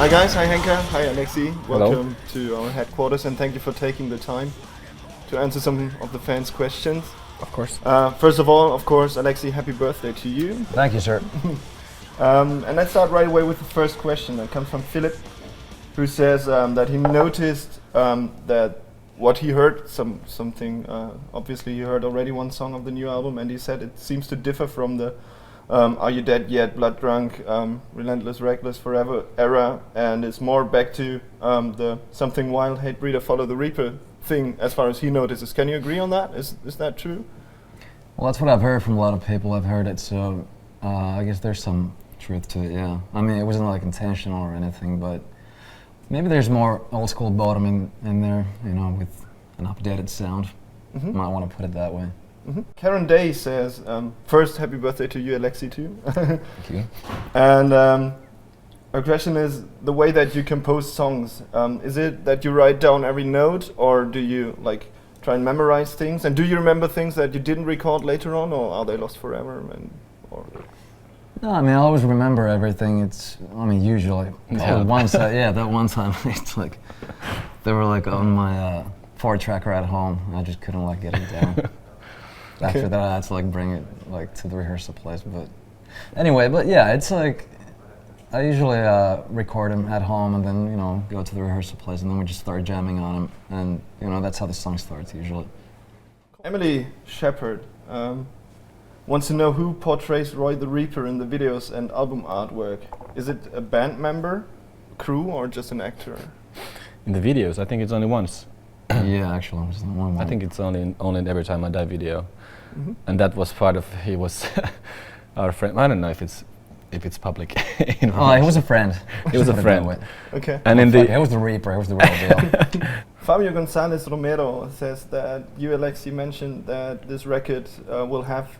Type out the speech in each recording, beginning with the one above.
Hi guys, hi Henka, hi Alexi. Hello. Welcome to our headquarters and thank you for taking the time to answer some of the fans' questions. Of course. First of all, of course, Alexi, happy birthday to you. Thank you, sir. And let's start right away with the first question that comes from Philip, who says that he noticed that what he heard, something, obviously he heard already one song of the new album, and he said it seems to differ from the Are You Dead Yet, Blood Drunk, Relentless, Reckless, Forever era, and it's more back to the Something Wild, Hate Breeder, Follow the Reaper thing as far as he notices. Can you agree on that? Is that true? Well, that's what I've heard from a lot of people. I've heard it, so I guess there's some truth to it, yeah. I mean, it wasn't like intentional or anything, but maybe there's more old school Bodom in there, you know, with an updated sound. Might want to put it that way. Karen Day says, first, happy birthday to you, Alexi, too. Thank you. And her question is, the way that you compose songs, is it that you write down every note, or do you like try and memorize things? And do you remember things that you didn't record later on, or are they lost forever? No, I mean, I always remember everything. It's, I mean, usually. Yeah. That one time, it's like, they were like on my 4-tracker at home. I just couldn't like get it down. After that, I had to like bring it like to the rehearsal place. But anyway, but yeah, it's like, I usually record them at home and then, you know, go to the rehearsal place and then we just start jamming on them. And, you know, that's how the song starts usually. Emily Shepard wants to know who portrays Roy the Reaper in the videos and album artwork. Is it a band member, crew, or just an actor? In the videos, I think it's only once. Yeah, actually, it was the one. I think it's only in Every Time I Die video, and that was part of, he was our friend. I don't know if it's public. Oh, he was a friend. He was a friend. Okay. And in He was the Reaper. He was the real deal. Fabio Gonzalez Romero says that you, Alexi, mentioned that this record will have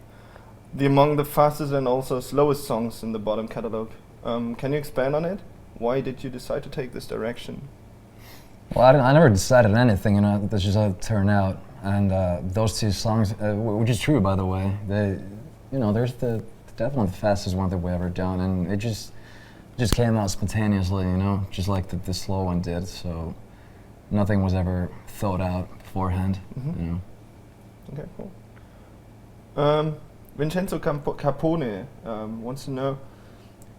among the fastest and also slowest songs in the Bodom catalog. Can you expand on it? Why did you decide to take this direction? Well, I never decided anything, you know, that's just how it turned out. And those two songs, which is true, by the way, they, you know, there's definitely the fastest one that we ever done, and it just came out spontaneously, you know, just like the slow one did. So nothing was ever thought out beforehand, you know. Okay, cool. Vincenzo Capone wants to know,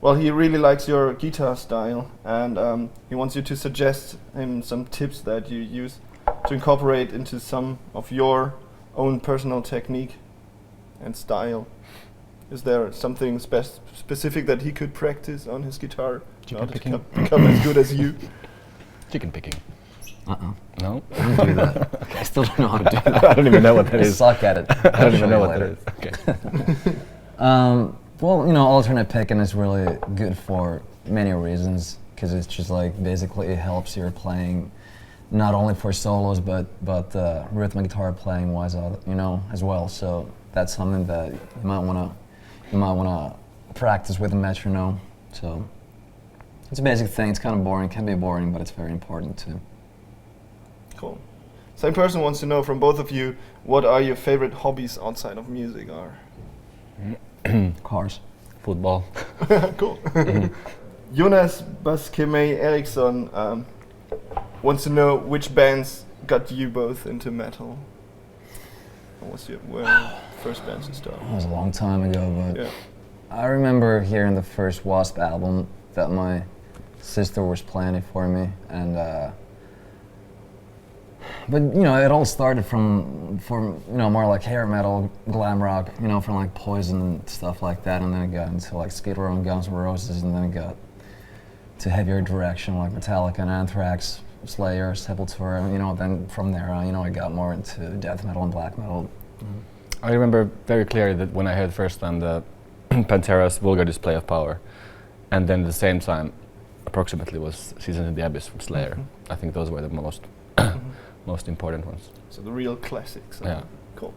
well, he really likes your guitar style, and he wants you to suggest him some tips that you use to incorporate into some of your own personal technique and style. Is there something specific that he could practice on his guitar in order to become as good as you? Chicken picking. I No? don't do that. I still don't know how to do that. I don't even know what that I is. suck at it. I don't even know what that is. Okay. Well, you know, alternate picking is really good for many reasons, because it's just like basically it helps your playing, not only for solos but rhythmic guitar playing wise, you know, as well. So that's something that you might wanna practice with a metronome. So it's a basic thing. It's kind of boring. Can be boring, but it's very important too. Cool. Same person wants to know from both of you, what are your favorite hobbies outside of music are? Cars. Football. Cool. Jonas Baskemey Eriksson wants to know which bands got you both into metal. What was your first bands to start? It was a long time ago, but Yeah. I remember hearing the first Wasp album that my sister was playing it for me, and but you know, it all started from you know, more like hair metal, glam rock, you know, from like Poison and stuff like that, and then it got into like Skid Row and Guns N' Roses, and then it got to heavier direction like Metallica and Anthrax, Slayer, Sepultura, you know. Then from there, you know, it got more into death metal and black metal. I remember very clearly that when I heard first time the Pantera's Vulgar Display of Power, and then at the same time, approximately, was Seasons in the Abyss from Slayer. I think those were the most important ones. So the real classics. Yeah. Cool.